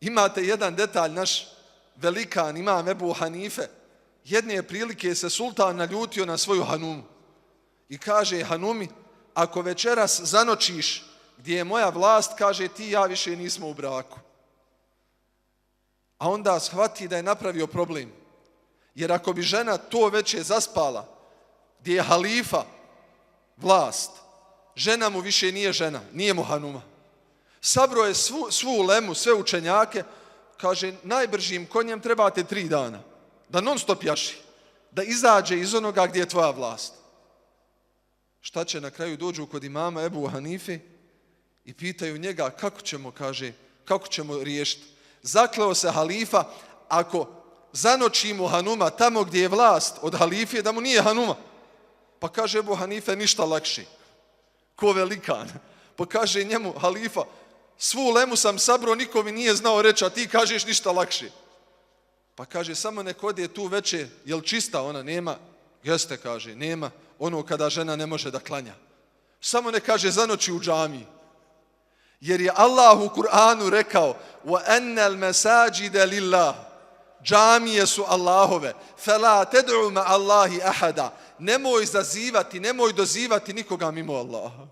Imate jedan detalj, naš velikan imam Ebu Hanife, jedne prilike se sultan naljutio na svoju hanumu i kaže hanumi, ako večeras zanočiš gdje je moja vlast, kaže ti ja više nismo u braku. A onda shvati da je napravio problem. Jer ako bi žena to veče zaspala, gdje je halifa vlast, žena mu više nije žena, nije mu hanuma. Sabro je svu ulemu, sve učenjake, kaže najbržim konjem trebate 3 dana, da non stop jaši, da izađe iz onoga gdje je tvoja vlast. Šta će na kraju dođu kod imama Ebu Hanife i pitaju njega kako ćemo riješiti. Zakleo se halifa, ako zanočimo hanuma tamo gdje je vlast od halifije, da mu nije hanuma. Pa kaže Ebu Hanife ništa lakše. Ko velikan. Pa kaže njemu halifa, svu lemu sam sabro, niko mi nije znao reći, a ti kažeš ništa lakše. Pa kaže samo nek ode tu veče, jel čista ona, nema? Jeste, kaže, nema ono kada žena ne može da klanja. Samo ne kaže zanoći u džamiji. Jer je Allah u Kur'anu rekao وَأَنَّ الْمَسَاجِدَ لِلَّهِ džamije su Allahove. فَلَا تَدْعُ مَا اللَّهِ أَحَدًا nemoj zazivati, nemoj dozivati nikoga mimo Allaha.